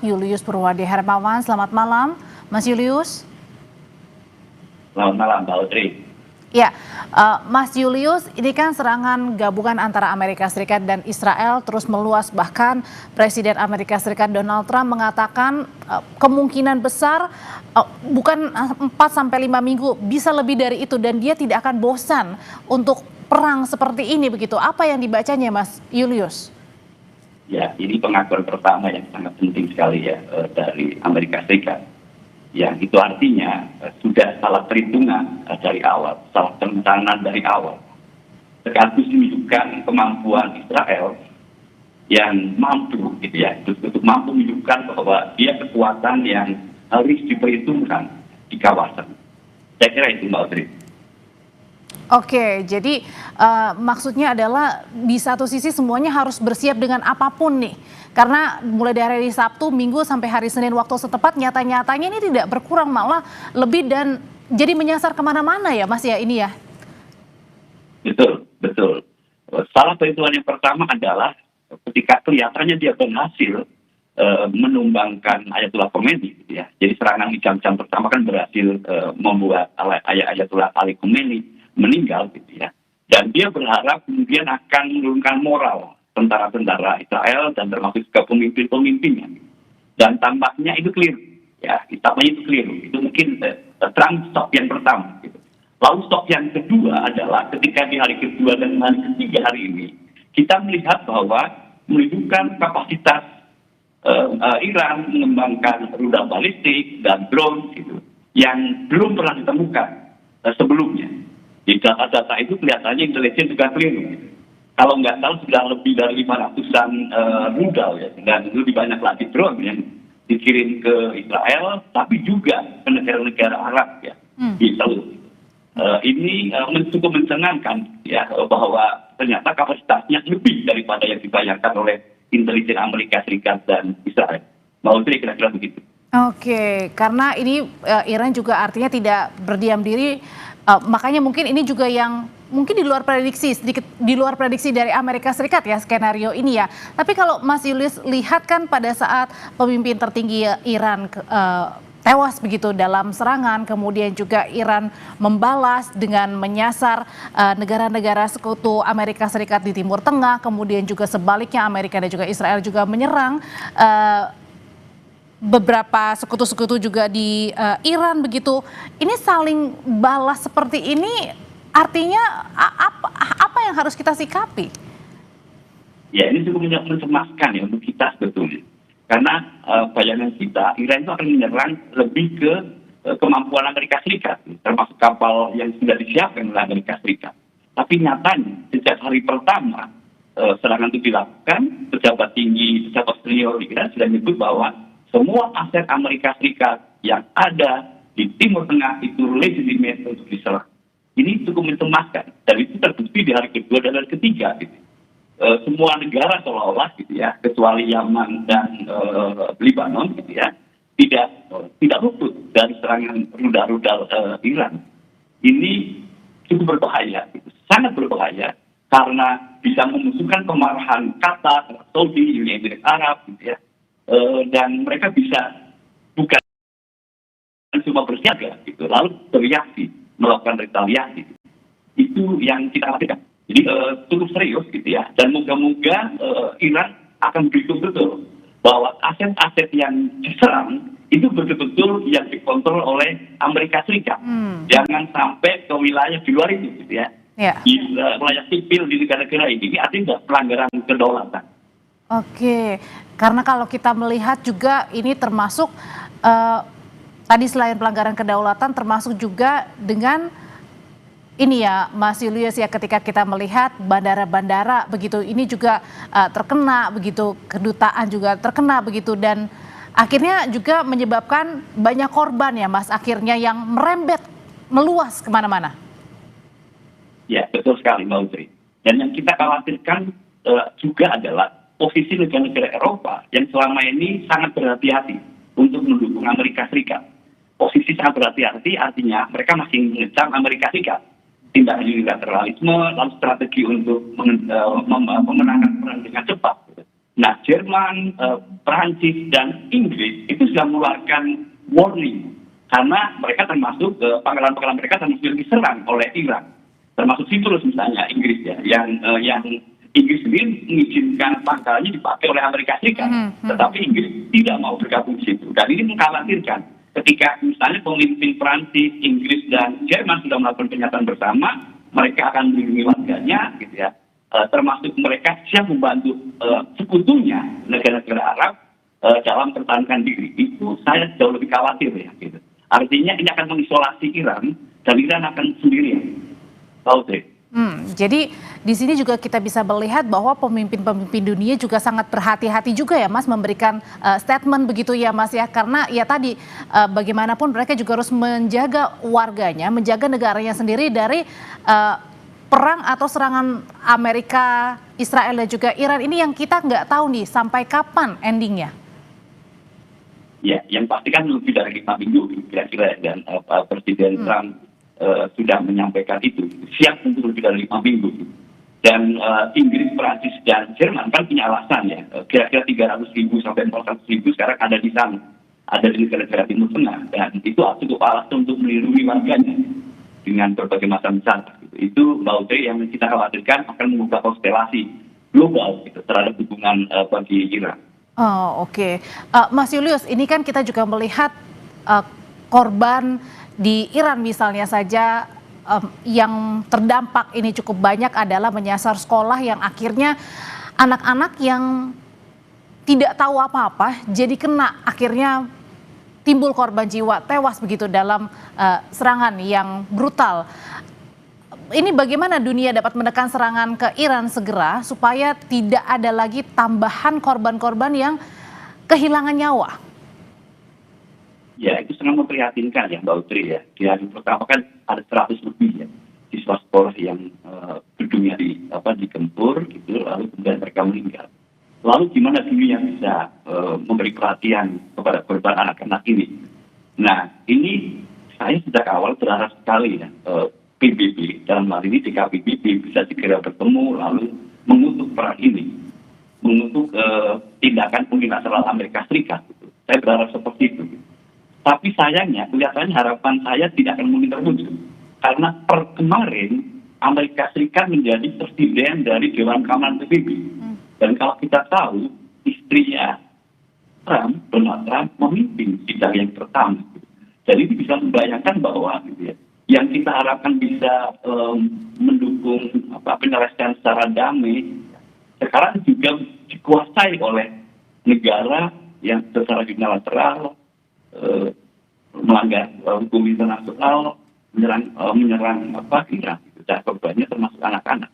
Julius Purwadi Hermawan. Selamat malam, Mas Julius. Selamat malam, Mbak Audrey. Ya, Mas Julius, ini kan serangan gabungan antara Amerika Serikat dan Israel terus meluas. Bahkan Presiden Amerika Serikat Donald Trump mengatakan kemungkinan besar bukan 4 sampai 5 minggu, bisa lebih dari itu, dan dia tidak akan bosan untuk perang seperti ini begitu. Apa yang dibacanya, Mas Julius? Ya, ini pengakuan pertama yang sangat penting sekali ya dari Amerika Serikat. Yang itu artinya sudah salah perhitungan dari awal, salah perencanaan dari awal. Sekaligus menunjukkan kemampuan Israel yang mampu, gitu ya, untuk mampu menunjukkan bahwa dia kekuatan yang harus diperhitungkan di kawasan. Saya kira itu, Mbak Audrey. Oke, jadi maksudnya adalah di satu sisi semuanya harus bersiap dengan apapun nih. Karena mulai dari hari Sabtu, Minggu, sampai hari Senin waktu setempat, nyata-nyatanya ini tidak berkurang, malah lebih, dan jadi menyasar kemana-mana ya Mas ya ini ya? Betul, betul. Salah perhitungan yang pertama adalah ketika kelihatannya dia berhasil menumbangkan Ayatullah Khomeini, gitu ya. Jadi serangan di jam-jam pertama kan berhasil membuat Ayatullah Ali Khomeini meninggal, gitu ya. Dan dia berharap kemudian akan menurunkan moral tentara-tentara Israel dan termasuk juga pemimpin-pemimpinnya. Dan tampaknya itu clear, ya. Tampaknya itu clear. Itu mungkin terang stop yang pertama. Gitu. Lalu stop yang kedua adalah ketika di hari kedua dan hari ketiga hari ini kita melihat bahwa menunjukkan kapasitas Iran mengembangkan rudal balistik dan drone, gitu, yang belum pernah ditemukan sebelumnya. Di data-data itu kelihatannya intelijen juga clear. Gitu. Kalau nggak salah sudah lebih dari 500-an rudal ya, dan lebih banyak lagi drone yang dikirim ke Israel, tapi juga ke negara-negara Arab ya, di seluruh. Ini cukup mencengangkan ya, bahwa ternyata kapasitasnya lebih daripada yang dibayangkan oleh intelijen Amerika Serikat dan Israel. Mau kira-kira begitu. Oke, karena ini Iran juga artinya tidak berdiam diri, makanya mungkin ini juga yang mungkin di luar prediksi, sedikit di luar prediksi dari Amerika Serikat ya skenario ini ya. Tapi kalau Mas Julius lihat kan pada saat pemimpin tertinggi Iran tewas begitu dalam serangan, kemudian juga Iran membalas dengan menyasar negara-negara sekutu Amerika Serikat di Timur Tengah, kemudian juga sebaliknya Amerika dan juga Israel juga menyerang beberapa sekutu-sekutu juga di Iran begitu. Ini saling balas seperti ini. Artinya apa yang harus kita sikapi? Ya, ini cukup mencemaskan ya untuk kita sebetulnya. Karena bayangan kita, Iran itu akan menyerang lebih ke kemampuan Amerika Serikat, termasuk kapal yang sudah disiapkan oleh Amerika Serikat. Tapi nyatanya, sejak hari pertama serangan itu dilakukan, pejabat tinggi, pejabat senior di Iran sudah menyebut bahwa semua aset Amerika Serikat yang ada di Timur Tengah itu legitimate untuk diserang. Ini cukup mencemaskan, dan itu terbukti di hari kedua dan hari ketiga. Gitu. Semua negara seolah-olah, gitu ya, kecuali Yaman dan Lebanon, gitu ya, tidak luput dari serangan rudal-rudal Iran. Ini cukup berbahaya, gitu. Sangat berbahaya, karena bisa memusuhkan kemarahan Qatar, Saudi, Uni Emirat Arab, gitu ya, dan mereka bisa bukan cuma bersiaga, gitu, lalu bereaksi, melakukan retaliasi. Itu yang kita lakukan. Jadi cukup serius, gitu ya. Dan moga-moga Iran akan berhitung betul bahwa aset-aset yang diserang itu betul-betul yang dikontrol oleh Amerika Serikat. Jangan sampai ke wilayah di luar itu, gitu ya. Di wilayah sipil di negara-negara ini artinya pelanggaran kedaulatan. Oke, karena kalau kita melihat juga ini termasuk tadi selain pelanggaran kedaulatan termasuk juga dengan ini ya Mas Julius ya, ketika kita melihat bandara-bandara begitu ini juga terkena begitu, kedutaan juga terkena begitu, dan akhirnya juga menyebabkan banyak korban ya Mas, akhirnya yang merembet meluas kemana-mana. Ya, betul sekali Mbak Audrey. Dan yang kita khawatirkan juga adalah posisi negara-negara Eropa yang selama ini sangat berhati-hati untuk mendukung Amerika Serikat. Posisi sangat berhati-hati artinya mereka masih mengecam Amerika Serikat. Tindakan unilateralisme, lalu strategi untuk memenangkan perang dengan cepat. Nah, Jerman, Prancis, dan Inggris itu sudah mengeluarkan warning karena mereka termasuk pangkalan-pangkalan mereka termasuk diserang oleh Iran, termasuk Siprus misalnya Inggris ya, yang Inggris sendiri mengizinkan pangkalannya dipakai oleh Amerika Serikat, tetapi Inggris tidak mau bergabung di situ. Dan ini mengkhawatirkan ketika misalnya pemimpin Prancis, Inggris, dan Jerman sudah melakukan pernyataan bersama, mereka akan melindungi warganya, gitu ya. Termasuk mereka siap membantu sekutunya negara-negara Arab dalam mempertahankan diri. Itu saya jauh lebih khawatir ya. Gitu. Artinya ini akan mengisolasi Iran dan Iran akan sendirian. Tahu deh. Jadi di sini juga kita bisa melihat bahwa pemimpin-pemimpin dunia juga sangat berhati-hati juga ya Mas memberikan statement begitu ya Mas ya, karena ya tadi bagaimanapun mereka juga harus menjaga warganya, menjaga negaranya sendiri dari perang atau serangan Amerika, Israel dan juga Iran ini yang kita nggak tahu nih sampai kapan endingnya. Ya, yang pasti kan lebih dari 5 minggu kira-kira, dan Presiden Trump sudah menyampaikan itu, siap untuk lebih dari 5 minggu. Dan Inggris, Prancis, dan Jerman kan punya alasan ya, kira-kira 300.000 sampai 400.000 sekarang ada di sana, ada di negara-negara Timur Tengah, dan itu cukup alasan untuk melindungi warganya dengan berbagai macam cara. Itu Mbak Utri yang kita khawatirkan akan mengubah konstelasi global gitu, terhadap hubungan bagi Iran. Oh oke. Mas Julius, ini kan kita juga melihat korban di Iran misalnya saja yang terdampak ini cukup banyak adalah menyasar sekolah yang akhirnya anak-anak yang tidak tahu apa-apa jadi kena, akhirnya timbul korban jiwa, tewas begitu dalam serangan yang brutal. Ini bagaimana dunia dapat menekan serangan ke Iran segera supaya tidak ada lagi tambahan korban-korban yang kehilangan nyawa? Ya, itu sangat memprihatinkan ya Mbak Utri ya. Di hari pertama kan ada 100 lebih ya siswa sekolah yang gedungnya digempur gitu, lalu kemudian mereka meninggal. Lalu gimana dunia bisa memberi perhatian kepada korban anak-anak ini? Nah, ini saya sejak awal berharap sekali ya, PBB dalam hal ini DKPBB bisa segera bertemu lalu mengutuk perang ini, mengutuk tindakan unilateral Amerika Serikat. Gitu. Saya berharap seperti itu. Gitu. Tapi sayangnya, kelihatannya harapan saya tidak akan mungkin terwujud. Karena per kemarin, Amerika Serikat menjadi presiden dari Dewan Keamanan PBB. Dan kalau kita tahu, istrinya Trump, Donald Trump, memimpin sidang yang pertama. Jadi bisa membayangkan bahwa gitu ya, yang kita harapkan bisa mendukung penyelesaian secara damai, sekarang juga dikuasai oleh negara yang secara unilateral, melanggar hukum internasional, menyerang Iran, dan korbannya termasuk anak-anak.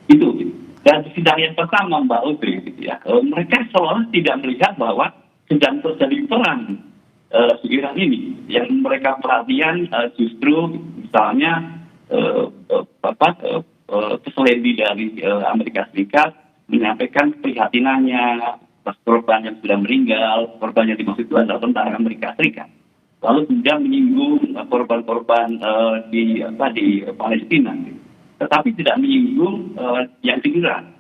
Itu. Dan di sidang yang pertama Mbak Audrey, gitu ya, mereka seolah tidak melihat bahwa sedang terjadi perang di Iran ini. Yang mereka perhatian justru misalnya keseledi dari Amerika Serikat menyampaikan prihatinannya atas korban yang sudah meninggal, korban yang dimaksud itu adalah tentara Amerika Serikat. Lalu kemudian menyinggung korban-korban di Palestina, tetapi tidak menyinggung yang di Iran.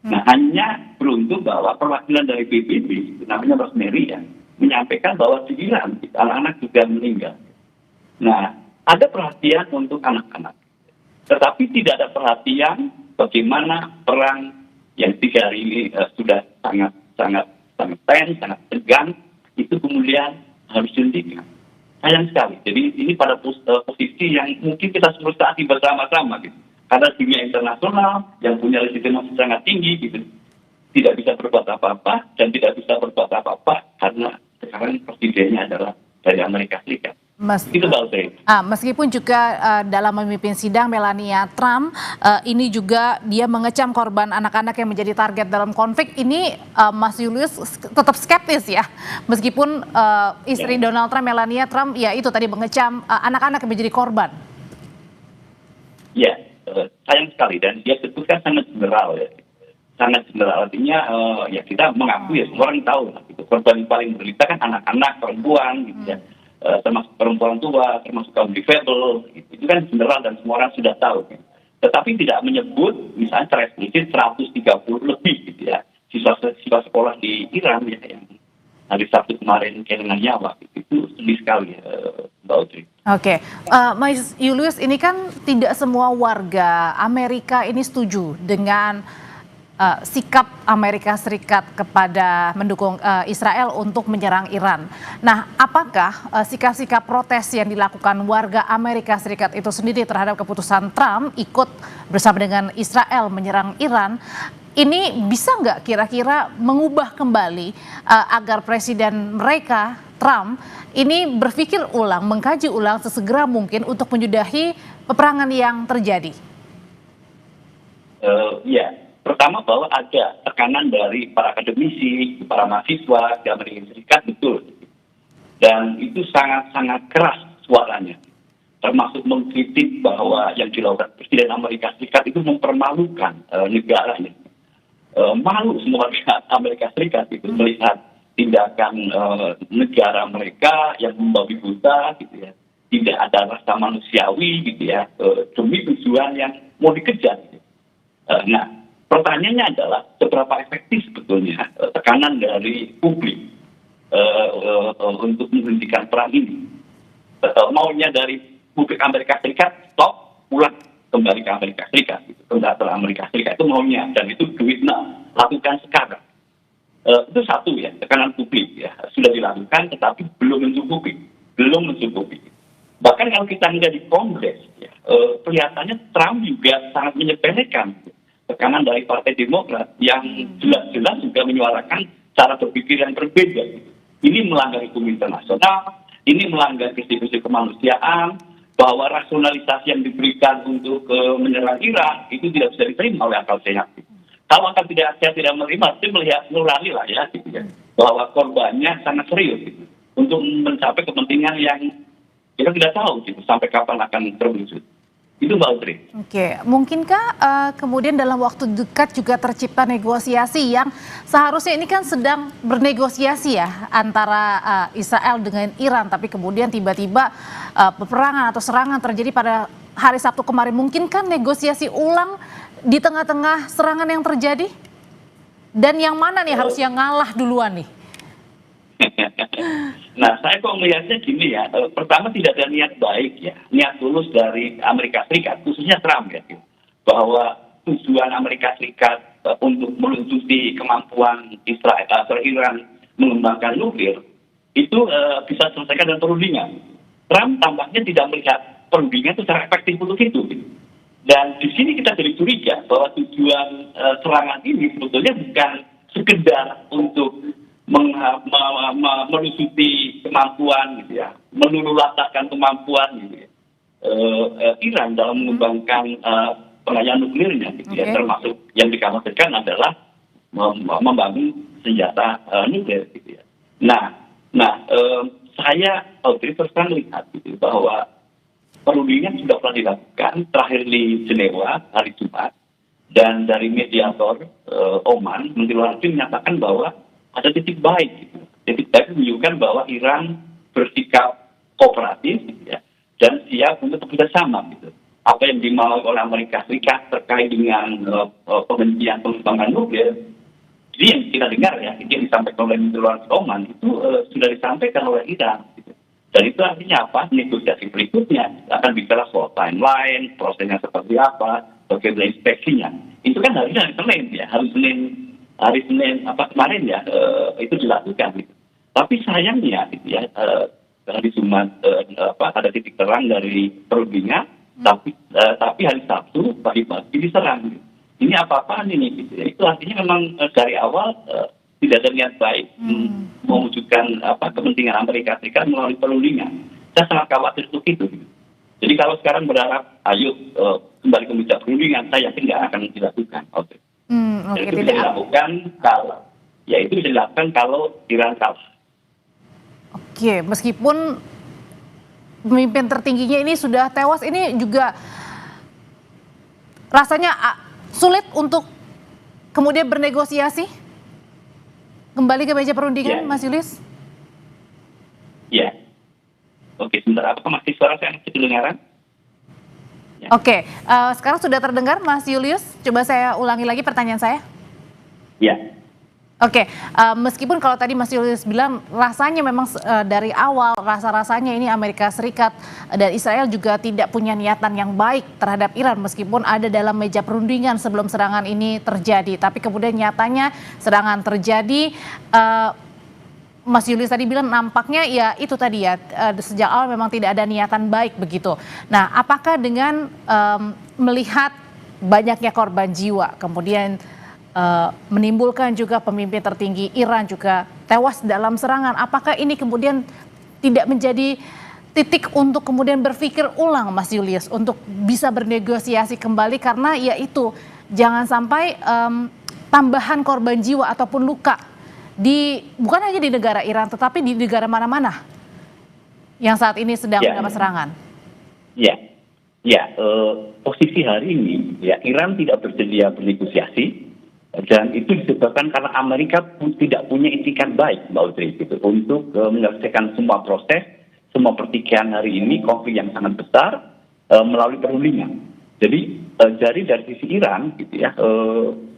Nah, hanya beruntung bahwa perwakilan dari PBB, namanya Rosemary ya, menyampaikan bahwa di Iran anak-anak juga meninggal. Nah, ada perhatian untuk anak-anak, tetapi tidak ada perhatian bagaimana perang yang 3 hari ini sudah sangat tense, sangat tegang, itu kemudian harus dihentikan. Sayang sekali. Jadi ini pada posisi yang mungkin kita frustasi bersama-sama gitu. Karena dunia internasional yang punya legitimasi sangat tinggi gitu, tidak bisa berbuat apa-apa dan tidak bisa berbuat apa-apa karena sekarang presidennya adalah dari Amerika Serikat. Meskipun juga dalam memimpin sidang Melania Trump ini juga dia mengecam korban anak-anak yang menjadi target dalam konflik ini, Mas Julius tetap skeptis ya, meskipun istri Donald Trump, Melania Trump, ya itu tadi mengecam anak-anak yang menjadi korban. Ya, sayang sekali, dan dia sebutkan sangat general ya, sangat general. Artinya ya kita mengakui ya, semua orang tahu lah, gitu. Korban yang paling menderita kan anak-anak, perempuan gitu ya. Termasuk perempuan tua, termasuk kaum difabel, itu kan general dan semua orang sudah tahu. Tetapi tidak menyebut misalnya secara eksplisit 130 lebih gitu ya, siswa sekolah di Iran ya yang hari Sabtu kemarin kehilangan nyawa. Itu sedih sekali, Mbak Audrey. Oke, Mas Julius, ini kan tidak semua warga Amerika ini setuju dengan sikap Amerika Serikat kepada mendukung Israel untuk menyerang Iran. Nah, apakah sikap-sikap protes yang dilakukan warga Amerika Serikat itu sendiri terhadap keputusan Trump ikut bersama dengan Israel menyerang Iran, ini bisa nggak kira-kira mengubah kembali agar presiden mereka, Trump, ini berpikir ulang, mengkaji ulang sesegera mungkin untuk menyudahi peperangan yang terjadi? Ya. Pertama bahwa ada tekanan dari para akademisi, para mahasiswa di Amerika Serikat, betul. Dan itu sangat-sangat keras suaranya. Termasuk mengkritik bahwa yang dilakukan Presiden Amerika Serikat itu mempermalukan negaranya. Malu semua warga Amerika Serikat itu melihat tindakan negara mereka yang membabi buta, gitu ya. Tidak ada rasa manusiawi, gitu ya, demi tujuan yang mau dikejar. Gitu. Nah, pertanyaannya adalah seberapa efektif sebetulnya tekanan dari publik untuk menghentikan perang ini. Maunya dari publik Amerika Serikat, stop, pulang kembali ke Amerika Serikat. Tentara Amerika Serikat itu maunya, dan itu duit lakukan sekarang. Itu satu ya, tekanan publik ya sudah dilakukan, tetapi belum mencukupi. Bahkan kalau kita lihat di Kongres, ya, kelihatannya Trump juga sangat menyepelekan tekanan dari Partai Demokrat yang jelas-jelas juga menyuarakan cara berpikir yang berbeda. Ini melanggar hukum internasional, ini melanggar prinsip-prinsip kemanusiaan, bahwa rasionalisasi yang diberikan untuk menyerang Iran itu tidak bisa diterima oleh akal sehat. Kalau akal sehat tidak menerima, itu melihat nurani lah ya, gitu ya, bahwa korbannya sangat serius gitu, untuk mencapai kepentingan yang kita tidak tahu gitu, sampai kapan akan terwujud. Itu Mbak Audrey. Oke, mungkinkah kemudian dalam waktu dekat juga tercipta negosiasi yang seharusnya ini kan sedang bernegosiasi ya antara Israel dengan Iran, tapi kemudian tiba-tiba peperangan atau serangan terjadi pada hari Sabtu kemarin. Mungkinkah negosiasi ulang di tengah-tengah serangan yang terjadi? Dan yang mana nih harus yang ngalah duluan nih? Nah, saya kok melihatnya gini ya, pertama tidak ada niat baik ya, niat tulus dari Amerika Serikat, khususnya Trump ya, bahwa tujuan Amerika Serikat untuk meluncuti kemampuan Israel atau Iran mengembangkan nuklir, itu bisa selesaikan dengan perundingan. Trump tampaknya tidak melihat perundingan itu secara efektif untuk itu. Dan di sini kita jadi curiga bahwa tujuan serangan ini sebetulnya bukan sekedar untuk melusuti kemampuan gitu ya, meluluhlantahkan kemampuan gitu ya, Iran dalam mengembangkan pengayaan nuklirnya gitu ya, termasuk yang dikhawatirkan adalah membangun senjata nuklir gitu ya. Saya terus terang lihat gitu bahwa perundingan sudah pernah dilakukan terakhir di Jenewa hari Jumat, dan dari mediator Oman, Menteri Luar Negeri menyatakan bahwa ada titik baik, gitu. Titik baik menunjukkan bahwa Iran bersikap kooperatif, gitu ya, dan siap untuk bekerjasama. Gitu. Apa yang dimau oleh Amerika Serikat terkait dengan penghentian pengembangan nuklir, jadi yang kita dengar ya, itu yang disampaikan oleh Menteri Luar Negeri Oman itu sudah disampaikan oleh Iran. Gitu. Dan itu artinya apa? Negosiasi berikutnya akan bicara soal timeline, prosesnya seperti apa, bagaimana inspeksinya. Itu kan hari Senin ya, hari Senin kemarin ya itu dilakukan gitu. Tapi sayangnya gitu ya, hari Jumat ada titik terang dari perundingan, tapi hari Sabtu pagi-pagi diserang. Gitu. Ini apa-apaan ini gitu ya. Itu artinya memang dari awal tidak ada niat baik mewujudkan kepentingan Amerika Serikat melalui perundingan. Saya sangat khawatir untuk itu. Gitu. Jadi kalau sekarang berharap ayo kembali ke meja perundingan, saya yakin nggak akan dilakukan. Itu bisa dilakukan kalau Iran kalah. Oke, meskipun pemimpin tertingginya ini sudah tewas, ini juga rasanya sulit untuk kemudian bernegosiasi kembali ke meja perundingan, Mas Julius? Ya. Oke, sebentar, apakah masih suara saya masih kedengaran? Ya. Oke, sekarang sudah terdengar Mas Julius. Coba saya ulangi lagi pertanyaan saya. Ya, Oke, meskipun kalau tadi Mas Julius bilang rasanya memang dari awal rasa-rasanya ini Amerika Serikat dan Israel juga tidak punya niatan yang baik terhadap Iran meskipun ada dalam meja perundingan sebelum serangan ini terjadi. Tapi kemudian nyatanya serangan terjadi. Mas Julius tadi bilang nampaknya ya itu tadi ya sejak awal memang tidak ada niatan baik begitu. Nah, apakah dengan melihat banyaknya korban jiwa kemudian menimbulkan juga pemimpin tertinggi Iran juga tewas dalam serangan. Apakah ini kemudian tidak menjadi titik untuk kemudian berpikir ulang Mas Julius untuk bisa bernegosiasi kembali karena ya itu jangan sampai tambahan korban jiwa ataupun luka bukan hanya di negara Iran tetapi di negara mana-mana yang saat ini sedang mendapat serangan. Posisi hari ini ya Iran tidak bersedia bernegosiasi. Dan itu disebabkan karena Amerika tidak punya itikat baik, Mbak Audrey, gitu, untuk menyelesaikan semua proses, semua pertikaian hari ini, konflik yang sangat besar melalui perundingan. Jadi dari sisi Iran, gitu ya,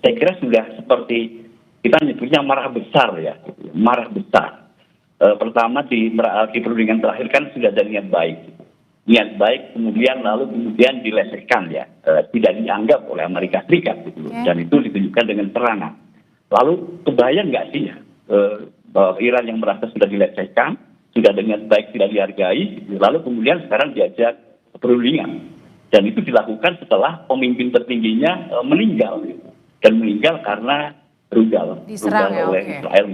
saya kira sudah seperti kita nyebutnya marah besar ya, gitu, marah besar. Pertama di perundingan terakhir kan sudah ada niat baik. Gitu. Niat baik kemudian dilecehkan ya, tidak dianggap oleh Amerika Serikat gitu. Dan itu ditunjukkan dengan serangan. Lalu kebayang nggak sih ya bahwa Iran yang merasa sudah dilecehkan, sudah dengan baik tidak dihargai, gitu. Lalu kemudian sekarang diajak perundingan dan itu dilakukan setelah pemimpin tertingginya meninggal gitu. Dan meninggal karena rudal oleh Israel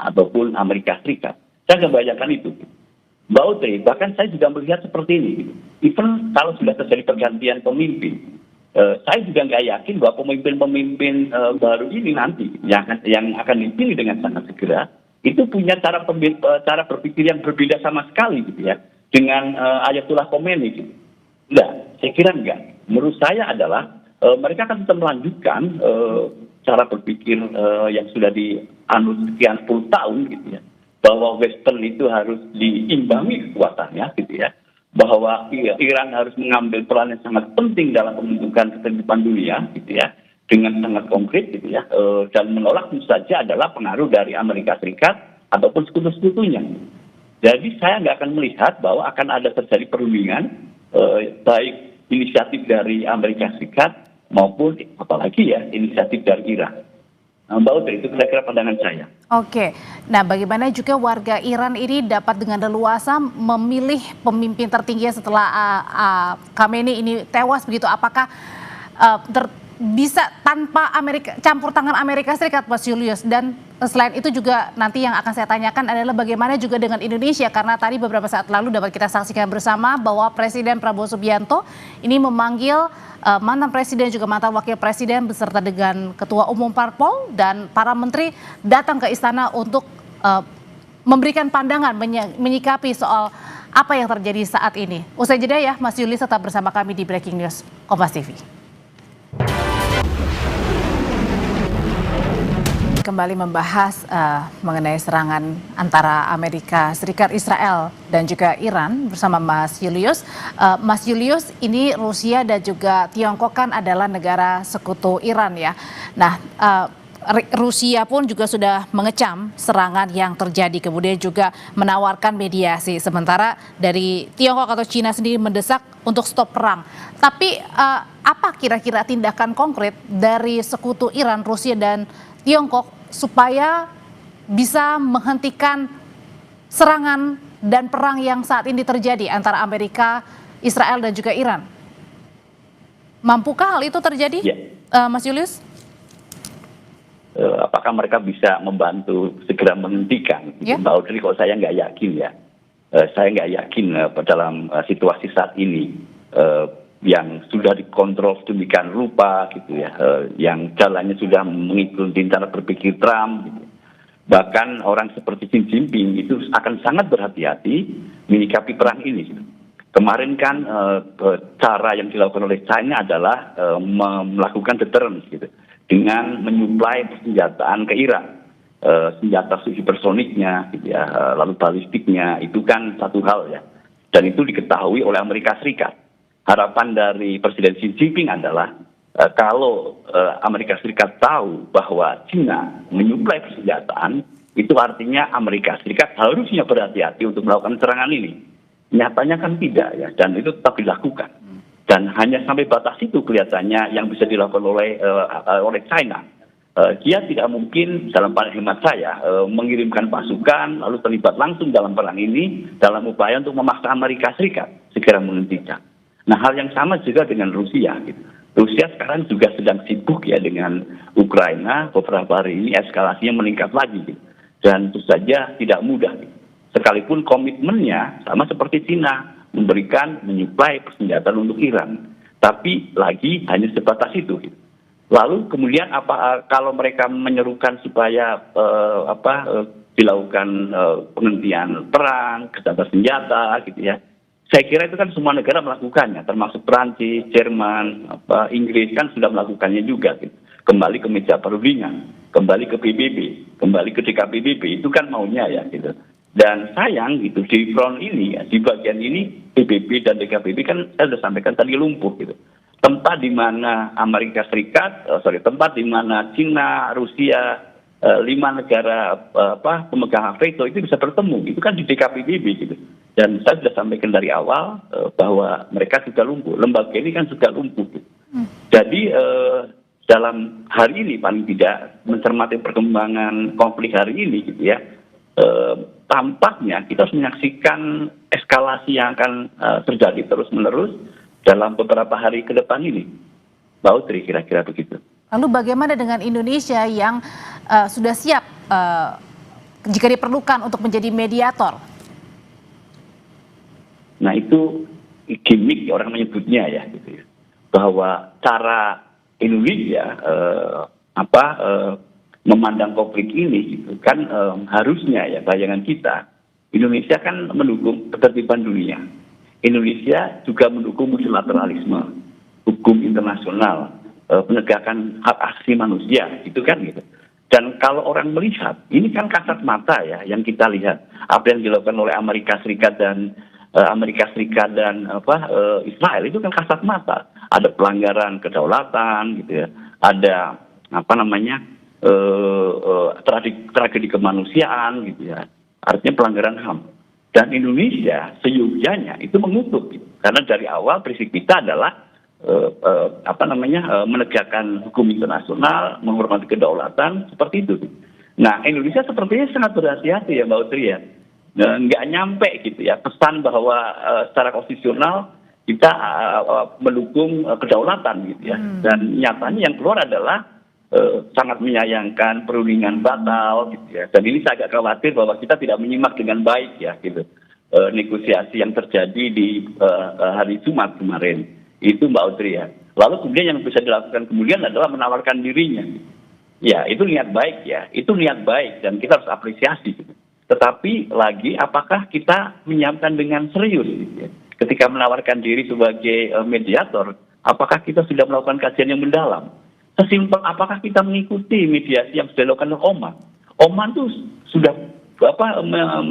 ataupun Amerika Serikat. Saya nggak bayangkan itu. Mbak Audrey, bahkan saya juga melihat seperti ini. Even kalau sudah terjadi pergantian pemimpin, saya juga nggak yakin bahwa pemimpin-pemimpin baru ini nanti yang akan dipilih dengan sangat segera itu punya cara berpikir yang berbeda sama sekali, gitu ya, dengan Ayatollah Khomeini. Gitu. Enggak, saya kira enggak. Menurut saya adalah mereka akan tetap melanjutkan cara berpikir yang sudah dianut sekian puluh tahun, gitu ya. Bahwa Western itu harus diimbangi kekuatannya, gitu ya. Bahwa Iran harus mengambil peran yang sangat penting dalam pembentukan ketertiban dunia, gitu ya, dengan sangat konkret, gitu ya, dan menolak tentu saja adalah pengaruh dari Amerika Serikat ataupun sekutu-sekutunya. Jadi saya nggak akan melihat bahwa akan ada terjadi perundingan, baik inisiatif dari Amerika Serikat maupun apalagi ya inisiatif dari Iran. Mbak Audrey, itu kira-kira pandangan saya. Oke, nah bagaimana juga warga Iran ini dapat dengan leluasa memilih pemimpin tertinggi setelah Khamenei ini tewas begitu? Apakah bisa tanpa campur tangan Amerika Serikat, Mas Julius? Dan selain itu juga nanti yang akan saya tanyakan adalah bagaimana juga dengan Indonesia, karena tadi beberapa saat lalu dapat kita saksikan bersama bahwa Presiden Prabowo Subianto ini memanggil mantan presiden juga mantan wakil presiden beserta dengan ketua umum parpol dan para menteri datang ke istana untuk memberikan pandangan menyikapi soal apa yang terjadi saat ini. Usai jeda ya, Mas Julius tetap bersama kami di Breaking News Kompas TV. Kembali membahas mengenai serangan antara Amerika Serikat, Israel dan juga Iran bersama Mas Julius. Mas Julius, ini Rusia dan juga Tiongkok kan adalah negara sekutu Iran ya. Nah, Rusia pun juga sudah mengecam serangan yang terjadi, kemudian juga menawarkan mediasi. Sementara dari Tiongkok atau Cina sendiri mendesak untuk stop perang. Tapi apa kira-kira tindakan konkret dari sekutu Iran, Rusia dan Tiongkok supaya bisa menghentikan serangan dan perang yang saat ini terjadi antara Amerika, Israel dan juga Iran? Mampukah hal itu terjadi, Mas Julius? Apakah mereka bisa membantu segera menghentikan? Mbak Audrey, kok saya nggak yakin ya. Saya nggak yakin dalam situasi saat ini yang sudah dikontrol sedemikian rupa, gitu ya, yang jalannya sudah mengikuti cara berpikir Trump, gitu. Bahkan orang seperti Xi Jinping itu akan sangat berhati-hati menyikapi perang ini. Kemarin kan cara yang dilakukan oleh China adalah melakukan deterrence, gitu, dengan menyuplai persenjataan ke Iran, senjata supersoniknya, gitu ya, lalu balistiknya, itu kan satu hal ya, dan itu diketahui oleh Amerika Serikat. Harapan dari Presiden Xi Jinping adalah kalau Amerika Serikat tahu bahwa China menyuplai persenjataan, itu artinya Amerika Serikat harusnya berhati-hati untuk melakukan serangan ini. Nyatanya kan tidak ya, dan itu tetap dilakukan. Dan hanya sampai batas itu kelihatannya yang bisa dilakukan oleh China. Dia tidak mungkin dalam hemat saya mengirimkan pasukan lalu terlibat langsung dalam perang ini dalam upaya untuk memaksa Amerika Serikat segera menghentikan. Nah, hal yang sama juga dengan Rusia. Gitu. Rusia sekarang juga sedang sibuk ya dengan Ukraina. Beberapa hari ini eskalasinya meningkat lagi. Gitu. Dan tentu saja tidak mudah. Gitu. Sekalipun komitmennya sama seperti China, menyuplai persenjataan untuk Iran. Tapi lagi hanya sebatas itu. Gitu. Lalu kemudian kalau mereka menyerukan supaya dilakukan penghentian perang, gencatan senjata, gitu ya. Saya kira itu kan semua negara melakukannya, termasuk Perancis, Jerman, Inggris kan sudah melakukannya juga. Gitu. Kembali ke meja perundingan, kembali ke PBB, kembali ke DKPBB, itu kan maunya ya. Gitu. Dan sayang gitu di front ini, ya, di bagian ini PBB dan DKPBB kan saya sudah sampaikan tadi lumpuh gitu. Tempat di mana tempat di mana Cina, Rusia, 5 negara pemegang hak veto itu bisa bertemu. Itu kan di DKPBB gitu. Dan saya sudah sampaikan dari awal bahwa mereka sudah lumpuh. Lembaga ini kan sudah lumpuh. Gitu. Jadi dalam hari ini paling tidak mencermati perkembangan konflik hari ini gitu ya. Tampaknya kita harus menyaksikan eskalasi yang akan terjadi terus-menerus dalam beberapa hari ke depan ini. Mbak Utri, kira-kira begitu. Lalu bagaimana dengan Indonesia yang sudah siap jika diperlukan untuk menjadi mediator? Nah itu gimmick orang menyebutnya ya, gitu ya. Bahwa cara Indonesia memandang konflik ini gitu kan harusnya ya bayangan kita Indonesia kan mendukung ketertiban dunia. Indonesia juga mendukung multilateralisme, hukum internasional, penegakan hak asasi manusia, itu kan gitu. Dan kalau orang melihat, ini kan kasat mata ya yang kita lihat apa yang dilakukan oleh Amerika Serikat dan Israel itu kan kasat mata. Ada pelanggaran kedaulatan gitu ya, ada tragedi kemanusiaan gitu ya, artinya pelanggaran HAM. Dan Indonesia seyogyanya itu mengutuk gitu. Karena dari awal prinsip kita adalah menegakkan hukum internasional, menghormati kedaulatan seperti itu. Nah, Indonesia sepertinya sangat berhati-hati ya Mbak Utri ya. Nggak nyampe gitu ya pesan bahwa secara konstitusional kita mendukung kedaulatan gitu ya. Dan nyatanya yang keluar adalah sangat menyayangkan perundingan batal gitu ya. Dan ini saya agak khawatir bahwa kita tidak menyimak dengan baik ya gitu negosiasi yang terjadi di hari Jumat kemarin itu Mbak Audrey ya. Lalu kemudian yang bisa dilakukan kemudian adalah menawarkan dirinya. Ya itu niat baik ya, itu niat baik dan kita harus apresiasi gitu. Tetapi lagi apakah kita menyiapkan dengan serius gitu ya? Ketika menawarkan diri sebagai mediator, apakah kita sudah melakukan kajian yang mendalam? Sesimpel apakah kita mengikuti mediasi yang sudah dilakukan oleh Oman? Oman itu sudah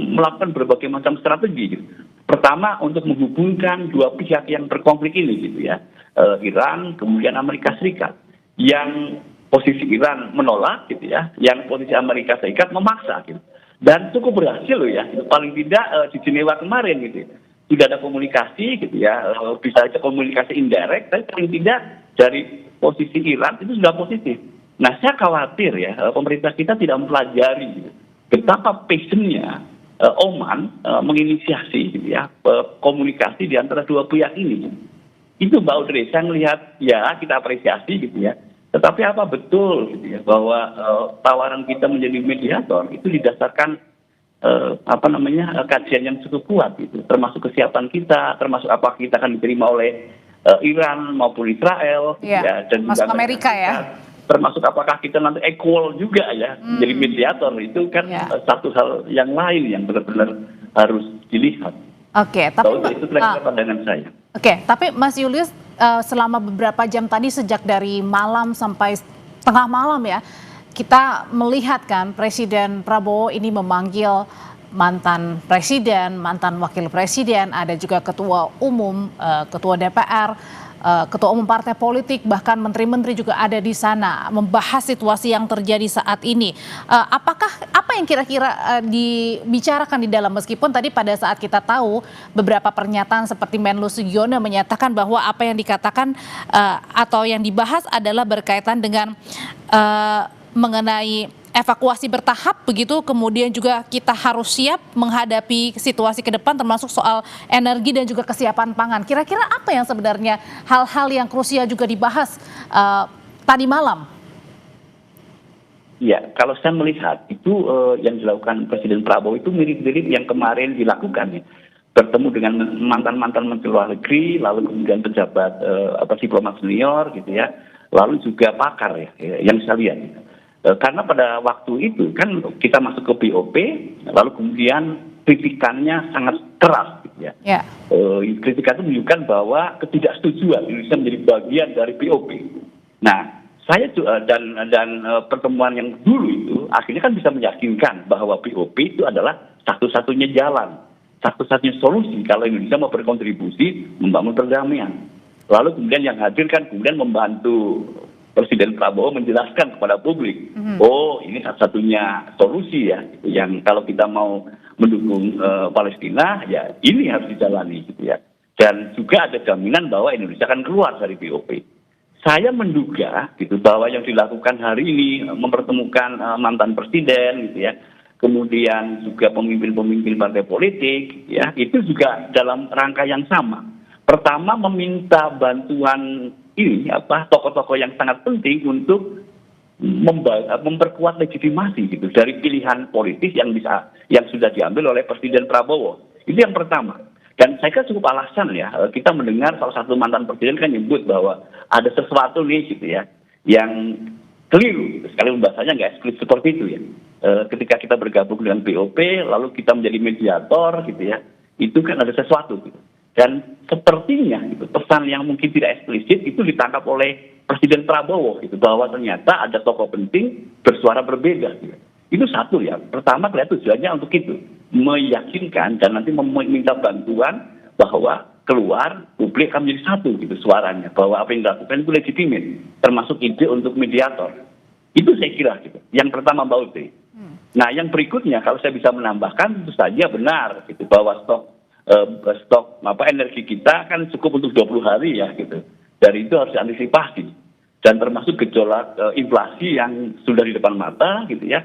melakukan berbagai macam strategi. Gitu. Pertama untuk menghubungkan dua pihak yang berkonflik ini, gitu ya, Iran kemudian Amerika Serikat. Yang posisi Iran menolak, gitu ya, yang posisi Amerika Serikat memaksa, gitu. Dan cukup berhasil loh ya, paling tidak di Jenewa kemarin, gitu. Sudah ada komunikasi, gitu ya, bisa aja komunikasi indirect, tapi paling tidak dari posisi Iran itu sudah positif. Nah, saya khawatir ya, pemerintah kita tidak mempelajari gitu, betapa passionnya Oman menginisiasi gitu ya, komunikasi di antara dua pihak ini. Itu Mbak Audrey, saya melihat ya kita apresiasi gitu ya. Tetapi apa betul gitu ya bahwa tawaran kita menjadi mediator itu didasarkan kajian yang cukup kuat gitu, termasuk kesiapan kita, termasuk apa kita akan diterima oleh Iran maupun Israel, ya, dan masuk juga Amerika ya. Termasuk apakah kita nanti equal juga ya, jadi mediator itu kan satu hal yang lain yang benar-benar harus dilihat. Oke, tapi itu pandangan saya. Oke, tapi Mas Julius selama beberapa jam tadi sejak dari malam sampai tengah malam ya, kita melihat kan Presiden Prabowo ini memanggil mantan presiden, mantan wakil presiden, ada juga ketua umum, ketua DPR, ketua umum partai politik, bahkan menteri-menteri juga ada di sana membahas situasi yang terjadi saat ini. Apakah apa yang kira-kira dibicarakan di dalam, meskipun tadi pada saat kita tahu beberapa pernyataan seperti Menlu Sugiono menyatakan bahwa apa yang dikatakan atau yang dibahas adalah berkaitan dengan mengenai evakuasi bertahap begitu, kemudian juga kita harus siap menghadapi situasi ke depan termasuk soal energi dan juga kesiapan pangan. Kira-kira apa yang sebenarnya hal-hal yang krusial juga dibahas tadi malam? Ya, kalau saya melihat itu yang dilakukan Presiden Prabowo itu mirip-mirip yang kemarin dilakukan ya. Bertemu dengan mantan-mantan Menteri Luar Negeri, lalu kemudian pejabat diplomat senior gitu ya, lalu juga pakar ya yang saya lihat. Karena pada waktu itu kan kita masuk ke BOP, lalu kemudian kritikannya sangat keras gitu ya. Yeah. Kritikan itu menunjukkan bahwa ketidaksetujuan Indonesia menjadi bagian dari BOP. Nah, saya dan pertemuan yang dulu itu akhirnya kan bisa meyakinkan bahwa BOP itu adalah satu-satunya jalan, satu-satunya solusi kalau Indonesia mau berkontribusi membangun perdamaian. Lalu kemudian yang hadir kan kemudian membantu Presiden Prabowo menjelaskan kepada publik, oh ini satu-satunya solusi ya, yang kalau kita mau mendukung Palestina, ya ini harus dijalani gitu ya. Dan juga ada jaminan bahwa Indonesia akan keluar dari BOP. Saya menduga gitu bahwa yang dilakukan hari ini mempertemukan mantan presiden gitu ya, kemudian juga pemimpin-pemimpin partai politik ya, itu juga dalam rangka yang sama. Pertama meminta bantuan ini tokoh-tokoh yang sangat penting untuk memperkuat legitimasi gitu dari pilihan politis yang sudah diambil oleh Presiden Prabowo. Itu yang pertama. Dan saya kira cukup alasan ya, kita mendengar salah satu mantan presiden kan nyebut bahwa ada sesuatu nih gitu ya yang keliru, sekali bahasanya nggak eksplisit seperti itu ya. Ketika kita bergabung dengan BOP lalu kita menjadi mediator gitu ya, itu kan ada sesuatu gitu. Dan sepertinya gitu, pesan yang mungkin tidak eksplisit itu ditangkap oleh Presiden Prabowo gitu, bahwa ternyata ada tokoh penting bersuara berbeda gitu. Itu satu ya. Pertama kelihatan tujuannya untuk itu, meyakinkan dan nanti meminta bantuan bahwa keluar publik akan menjadi satu gitu suaranya, bahwa apa yang dilakukan itu legitimit, termasuk ide untuk mediator. Itu saya kira gitu. Yang pertama Mbak Uti. Nah yang berikutnya kalau saya bisa menambahkan tentu saja benar gitu bahwa stok energi kita kan cukup untuk 20 hari ya gitu. Dari itu harus diantisipasi dan termasuk gejolak inflasi yang sudah di depan mata gitu ya.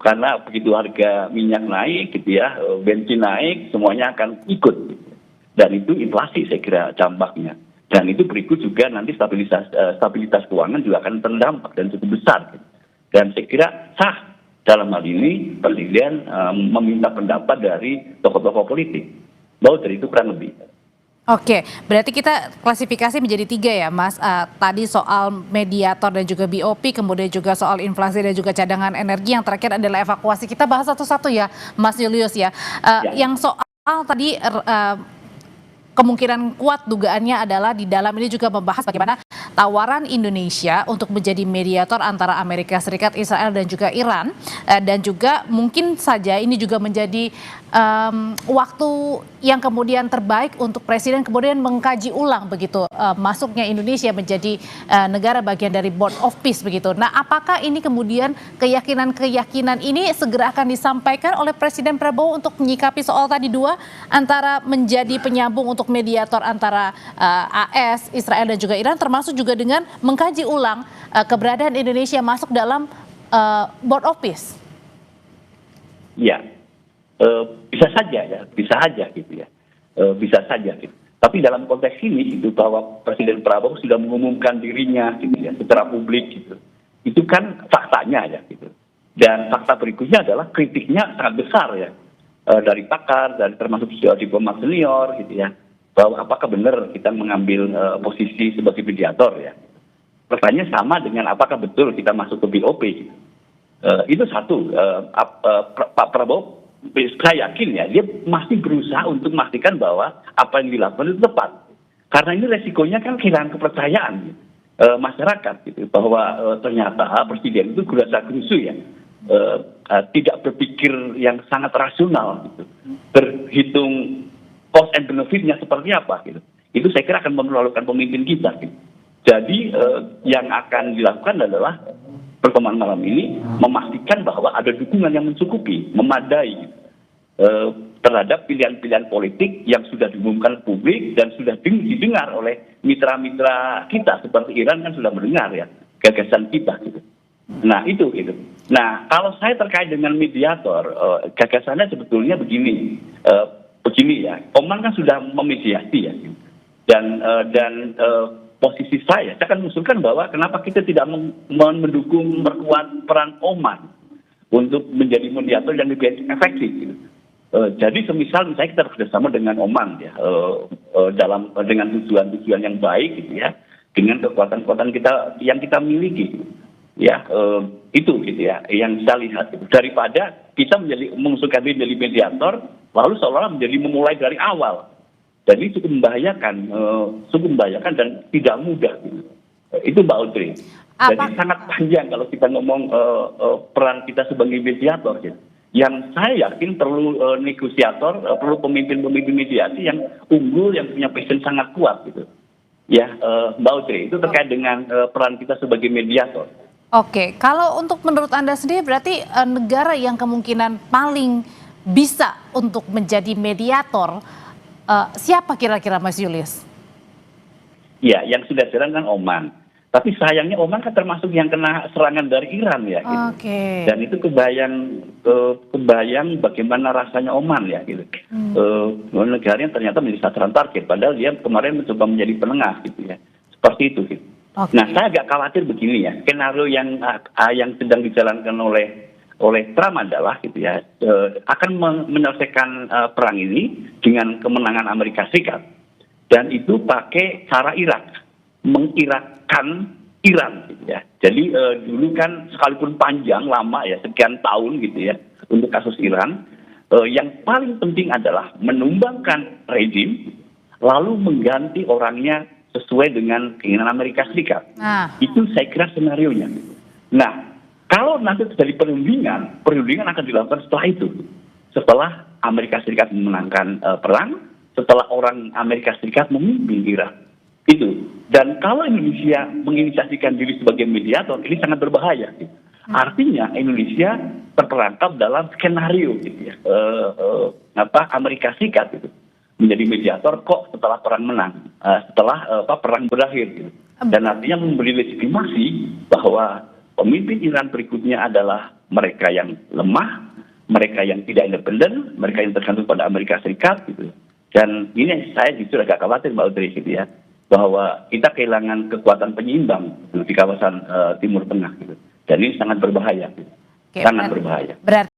Karena begitu harga minyak naik gitu ya, bensin naik, semuanya akan ikut gitu. Dan itu inflasi saya kira dampaknya. Dan itu berikut juga nanti stabilitas keuangan juga akan terdampak dan cukup besar gitu. Dan saya kira sah dalam hal ini Presiden meminta pendapat dari tokoh-tokoh politik. Bahwa dari itu kurang lebih. Oke, berarti kita klasifikasi menjadi 3 ya Mas. Tadi soal mediator dan juga BOP, kemudian juga soal inflasi dan juga cadangan energi. Yang terakhir adalah evakuasi. Kita bahas satu-satu ya Mas Julius ya. Yang soal tadi kemungkinan kuat dugaannya adalah di dalam ini juga membahas bagaimana tawaran Indonesia untuk menjadi mediator antara Amerika Serikat, Israel dan juga Iran, dan juga mungkin saja ini juga menjadi waktu yang kemudian terbaik untuk Presiden kemudian mengkaji ulang begitu masuknya Indonesia menjadi negara bagian dari Board of Peace begitu. Nah, apakah ini kemudian keyakinan ini segera akan disampaikan oleh Presiden Prabowo untuk menyikapi soal tadi dua antara menjadi penyambung untuk mediator antara AS, Israel dan juga Iran, termasuk juga dengan mengkaji ulang keberadaan Indonesia masuk dalam Board of Peace? Ya, bisa saja gitu ya, bisa saja gitu. Tapi dalam konteks ini itu bahwa Presiden Prabowo sudah mengumumkan dirinya gitu ya secara publik gitu, itu kan faktanya ya gitu. Dan fakta berikutnya adalah kritiknya sangat besar ya dari pakar, dari termasuk diplomat senior gitu ya, bahwa apakah benar kita mengambil posisi sebagai mediator ya. Pertanyaannya sama dengan apakah betul kita masuk ke BOP gitu. Itu satu, Pak Prabowo saya yakin ya dia masih berusaha untuk memastikan bahwa apa yang dilakukan itu tepat. Karena ini resikonya kan kehilangan kepercayaan masyarakat gitu, bahwa ternyata presiden itu gerasa-gerusu ya, tidak berpikir yang sangat rasional gitu, berhitung cost and benefitnya seperti apa gitu. itu saya kira akan mempermalukan pemimpin kita. Gitu. Jadi yang akan dilakukan adalah pertemuan malam ini memastikan bahwa ada dukungan yang mencukupi, memadai terhadap pilihan-pilihan politik yang sudah diumumkan publik dan sudah didengar oleh mitra-mitra kita seperti Iran kan sudah mendengar ya gagasan kita gitu. Nah itu gitu. Nah kalau saya terkait dengan mediator, gagasannya sebetulnya begini ya. Oman kan sudah memediasi ya, dan posisi saya akan mengusulkan bahwa kenapa kita tidak mendukung memperkuat peran Oman untuk menjadi mediator yang lebih efektif gitu. Jadi semisal misalnya kita bekerjasama dengan Oman ya dengan tujuan-tujuan yang baik gitu ya, dengan kekuatan-kekuatan kita yang kita miliki ya itu gitu ya yang saya lihat gitu. Daripada kita mengusulkan menjadi mediator lalu seolah-olah menjadi memulai dari awal, jadi cukup membahayakan dan tidak mudah gitu. Itu Mbak Audrey. Jadi sangat panjang kalau kita ngomong peran kita sebagai mediator gitu. Yang saya yakin perlu negosiator, perlu pemimpin-pemimpin mediasi yang unggul, yang punya passion sangat kuat gitu. Ya, Mbak Audrey, itu terkait dengan peran kita sebagai mediator. Oke, kalau untuk menurut Anda sendiri berarti negara yang kemungkinan paling bisa untuk menjadi mediator, siapa kira-kira Mas Julius? Ya, yang sudah jalan kan Oman. Tapi sayangnya Oman kan termasuk yang kena serangan dari Iran ya. Gitu. Oke. Dan itu kebayang bagaimana rasanya Oman ya gitu. Negaranya ternyata menjadi sasaran target, padahal dia kemarin mencoba menjadi penengah gitu ya. Seperti itu gitu. Okay. Nah saya agak khawatir begini ya, skenario yang sedang dijalankan oleh Trump adalah gitu ya akan menyelesaikan perang ini dengan kemenangan Amerika Serikat, dan itu pakai cara Irak, mengirakkan Iran gitu ya. Jadi dulu kan sekalipun panjang lama ya sekian tahun gitu ya untuk kasus Iran, yang paling penting adalah menumbangkan rejim lalu mengganti orangnya sesuai dengan keinginan Amerika Serikat. Itu saya kira senarionya. Nah kalau nanti terjadi perundingan akan dilakukan setelah itu, setelah Amerika Serikat memenangkan perang, setelah orang Amerika Serikat memimpin Iran. Itu. Dan kalau Indonesia menginisiasikan diri sebagai mediator, ini sangat berbahaya. Gitu. Artinya Indonesia terperangkap dalam skenario gitu ya. Amerika Serikat gitu, menjadi mediator kok setelah perang menang, setelah perang berakhir gitu. Dan artinya memberi legitimasi bahwa pemimpin Iran berikutnya adalah mereka yang lemah, mereka yang tidak independen, mereka yang tergantung pada Amerika Serikat gitu. Dan ini saya justru agak khawatir Mbak Audrey gitu ya, bahwa kita kehilangan kekuatan penyeimbang di kawasan Timur Tengah gitu. Dan ini sangat berbahaya. Gitu. Sangat berbahaya.